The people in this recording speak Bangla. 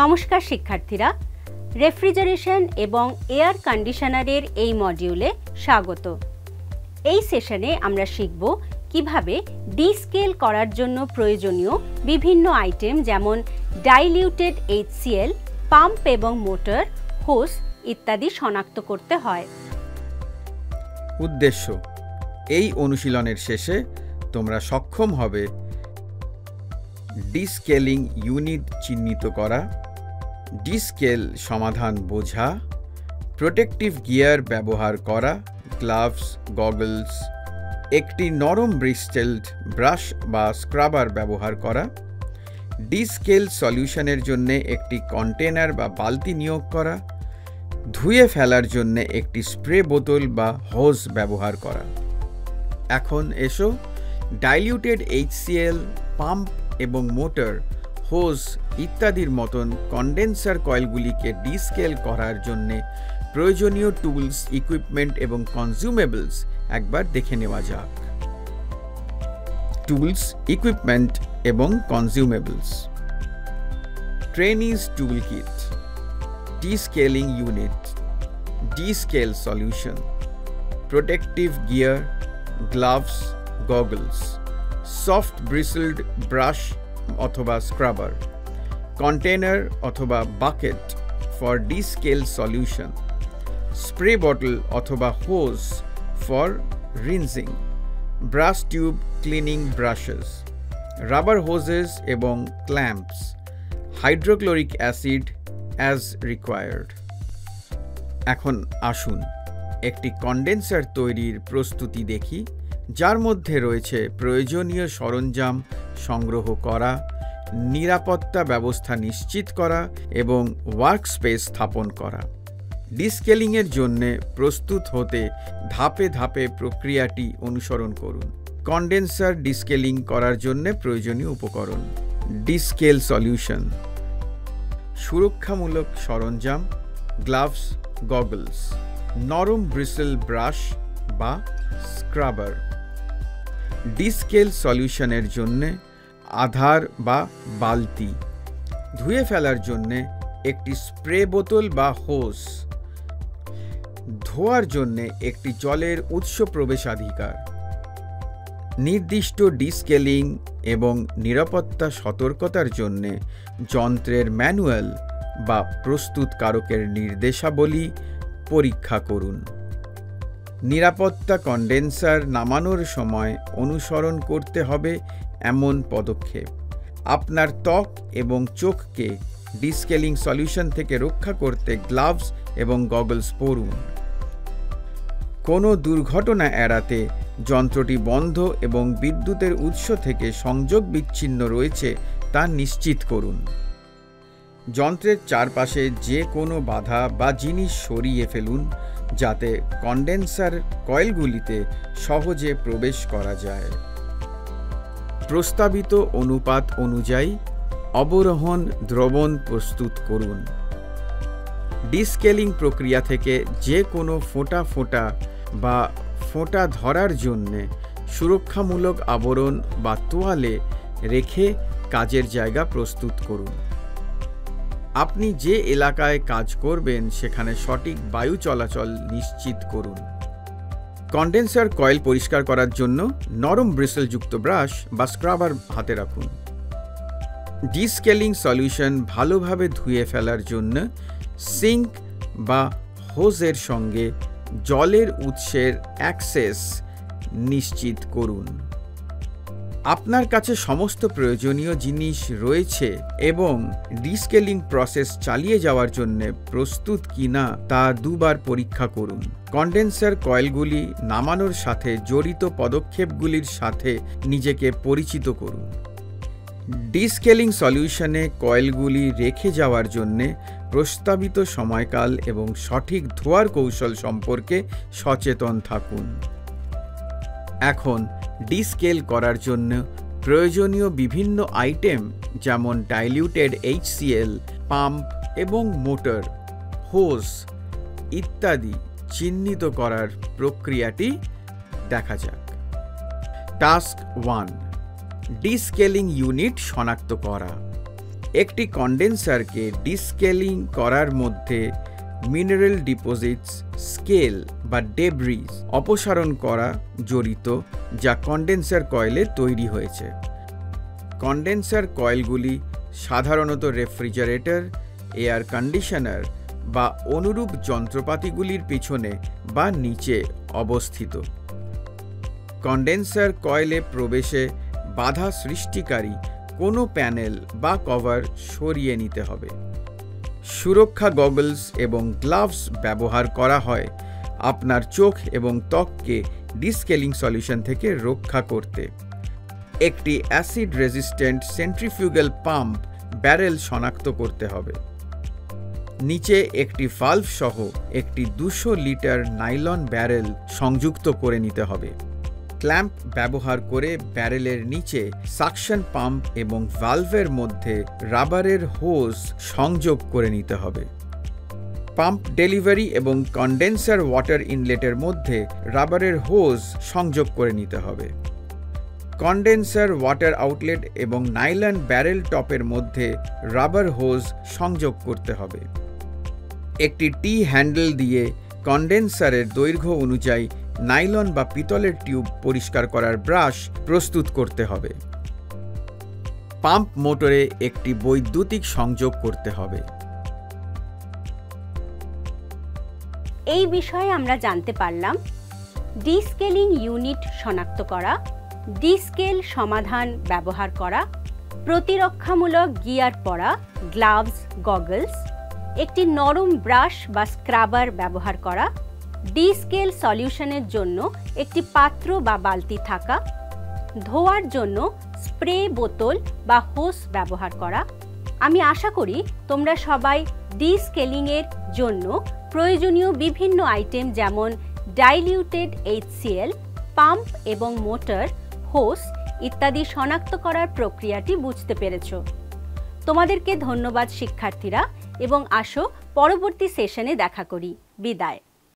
নমস্কার শিক্ষার্থীরা, রেফ্রিজারেশন এবং এয়ার কন্ডিশনারের এই মডিউলে স্বাগত। এই সেশনে আমরা শিখব কিভাবে ডিস্কেল করার জন্য প্রয়োজনীয় বিভিন্ন আইটেম যেমন ডাইলিউটেড HCl, পাম্প এবং মোটর, হোস ইত্যাদি শনাক্ত করতে হয়। উদ্দেশ্য: এই অনুশীলনের শেষে তোমরা সক্ষম হবে ডিস্কেলিং ইউনিট চিহ্নিত করা, ডিস্কেল সমাধান বোঝা, প্রোটেক্টিভ গিয়ার ব্যবহার করা, গ্লাভস, গগলস, একটি নরম ব্রিস্টেলড ব্রাশ বা স্ক্রাবার ব্যবহার করা, ডিস্কেল সলিউশনের জন্য একটি কন্টেনার বা বালতি নিয়োগ করা, ধুয়ে ফেলার জন্য একটি স্প্রে বোতল বা হোজ ব্যবহার করা। এখন এসো ডাইলিউটেড HCl, পাম্প এবং মোটর, হোজ ইত্যাদির মতন কন্ডেন্সার কয়েলগুলিকে ডিস্কেল করার জন্য প্রয়োজনীয় টুলস, ইকুইপমেন্ট এবং কনজিউমেবলস একবার দেখে নেওয়া যাক। টুলস, ইকুইপমেন্ট এবং consumables. Trainees tool kit, descaling unit, descale solution, protective gear, gloves, goggles, soft bristled brush অথবা scrubber, container অথবা bucket for descale solution, spray bottle অথবা hose for rinsing, brush tube cleaning brushes, rubber hoses এবং clamps, hydrochloric acid as required. এখন আসুন একটি কন্ডেন্সার তৈরির প্রস্তুতি দেখি, যার মধ্যে রয়েছে প্রয়োজনীয় সরঞ্জাম সংগ্রহ করা, নিরাপত্তা ব্যবস্থা নিশ্চিত করা এবং ওয়ার্কস্পেস স্থাপন করা। ডিস্কেলিংয়ের জন্য প্রস্তুত হতে ধাপে ধাপে প্রক্রিয়াটি অনুসরণ করুন। কন্ডেন্সার ডিস্কেলিং করার জন্য প্রয়োজনীয় উপকরণ: ডিস্কেল সলিউশন, সুরক্ষামূলক সরঞ্জাম, গ্লাভস, গগলস, নরম ব্রিসেল ব্রাশ বা স্ক্রাবার। ডিস্কেল সলিউশনের জন্য আধার বা বালতি, ধুয়ে ফেলার জন্য একটি স্প্রে বোতল বা হোস, ধোয়ার জন্য একটি জলের উৎস প্রবেশাধিকার। নির্দিষ্ট ডিস্কেলিং এবং নিরাপত্তা সতর্কতার জন্য যন্ত্রের ম্যানুয়াল বা প্রস্তুতকারকের নির্দেশাবলী পরীক্ষা করুন। নিরাপত্তা: কন্ডেন্সার নামানোর সময় অনুসরণ করতে হবে এমন পদক্ষেপ। আপনার ত্বক এবং চোখকে ডিস্কেলিং সলিউশন থেকে রক্ষা করতে গ্লাভস এবং গগলস পরুন। কোনো দুর্ঘটনা এড়াতে যন্ত্রটি বন্ধ এবং বিদ্যুতের উৎস থেকে সংযোগ বিচ্ছিন্ন রয়েছে তা নিশ্চিত করুন। যন্ত্রের চারপাশে যে কোনো বাধা বা জিনিস সরিয়ে ফেলুন, যাতে কন্ডেন্সার কয়েলগুলিতে সহজে প্রবেশ করা যায়। প্রস্তাবিত অনুপাত অনুযায়ী অবরোহণ দ্রবণ প্রস্তুত করুন। ডিস্কেলিং প্রক্রিয়া থেকে যে কোনো ফোঁটা বা ফোঁটা ধরার জন্য সুরক্ষামূলক আবরণ বা তোয়ালে রেখে কাজের জায়গা প্রস্তুত করুন। আপনি যে এলাকায় কাজ করবেন সেখানে সঠিক বায়ু চলাচল নিশ্চিত করুন। কন্ডেন্সার কয়েল পরিষ্কার করার জন্য নরম ব্রিসেলযুক্ত ব্রাশ বা স্ক্রাবার হাতে রাখুন। ডিস্কেলিং সলিউশন ভালোভাবে ধুয়ে ফেলার জন্য সিঙ্ক বা হোজের সঙ্গে জলের উৎসের অ্যাক্সেস নিশ্চিত করুন। আপনার কাছে সমস্ত প্রয়োজনীয় জিনিস রয়েছে এবং ডিস্কেলিং প্রসেস চালিয়ে যাওয়ার জন্য প্রস্তুত কিনা তা দুবার পরীক্ষা করুন। কন্ডেন্সার কয়েলগুলি নামানোর সাথে জড়িত পদক্ষেপগুলির সাথে নিজেকে পরিচিত করুন। ডিস্কেলিং সলিউশনে কয়েলগুলি রেখে যাওয়ার জন্য প্রস্তাবিত সময়কাল এবং সঠিক ধোয়ার কৌশল সম্পর্কে সচেতন থাকুন। এখন ডিস্কেল করার জন্য প্রয়োজনীয় বিভিন্ন আইটেম যেমন ডাইলিউটেড HCl, পাম্প এবং মোটর, হোস ইত্যাদি চিহ্নিত করার প্রক্রিয়াটি দেখা যাক। টাস্ক 1: ডিস্কেলিং ইউনিট শনাক্ত করা। একটি কন্ডেন্সারকে ডিস্কেলিং করার মধ্যে মিনারেল ডিপোজিটস, স্কেল বা ডেব্রিজ অপসারণ করা জড়িত, যা কন্ডেন্সার কয়েলে তৈরি হয়েছে। কন্ডেন্সার কয়েলগুলি সাধারণত রেফ্রিজারেটর, এয়ার কন্ডিশনার বা অনুরূপ যন্ত্রপাতিগুলির পিছনে বা নিচে অবস্থিত। কন্ডেন্সার কয়েলে প্রবেশে বাধা সৃষ্টিকারী কোনো প্যানেল বা কভার সরিয়ে নিতে হবে। সুরক্ষা গগলস এবং গ্লাভস ব্যবহার করা হয় আপনার চোখ এবং ত্বককে ডিস্কেলিং সলিউশন থেকে রক্ষা করতে। একটি acid resistant centrifugal pump barrel শনাক্ত করতে হবে। নিচে একটি ভালভ সহ একটি 200 লিটার নাইলন ব্যারেল সংযুক্ত করে নিতে হবে। ক্ল্যাম্প ব্যবহার করে ব্যারেলের নিচে সাকশন পাম্প এবং ভালভের মধ্যে রাবারের হোজ সংযোগ করে নিতে হবে। পাম্প ডেলিভারি এবং কন্ডেন্সার ওয়াটার ইনলেটের মধ্যে রাবারের হোজ সংযোগ করে নিতে হবে। কন্ডেন্সার ওয়াটার আউটলেট এবং নাইলন ব্যারেল টপের মধ্যে রাবার হোজ সংযোগ করতে হবে। একটি টি হ্যান্ডেল দিয়ে কন্ডেন্সারের দৈর্ঘ্য অনুযায়ী নাইলন বা পিতলের টিউব পরিষ্কার করার ব্রাশ প্রস্তুত করতে হবে। পাম্প মোটরে একটি বৈদ্যুতিক সংযোগ করতে হবে। এই বিষয়ে আমরা জানতে পারলাম ডিস্কেলিং ইউনিট শনাক্ত করা, ডিস্কেল সমাধান ব্যবহার করা, প্রতিরক্ষামূলক গিয়ার পরা, গ্লাভস, গগলস, একটি নরম ব্রাশ বা স্ক্রাবার ব্যবহার করা, ডিস্কেল সলিউশনের জন্য একটি পাত্র বা বালতি থাকা, ধোয়ার জন্য স্প্রে বোতল বা হোস ব্যবহার করা। আমি আশা করি তোমরা সবাই ডিস্কেলিংয়ের জন্য প্রয়োজনীয় বিভিন্ন আইটেম যেমন ডাইলিউটেড HCl, পাম্প এবং মোটর, হোস ইত্যাদি শনাক্ত করার প্রক্রিয়াটি বুঝতে পেরেছ। তোমাদেরকে ধন্যবাদ শিক্ষার্থীরা, এবং আসো পরবর্তী সেশনে দেখা করি। বিদায়।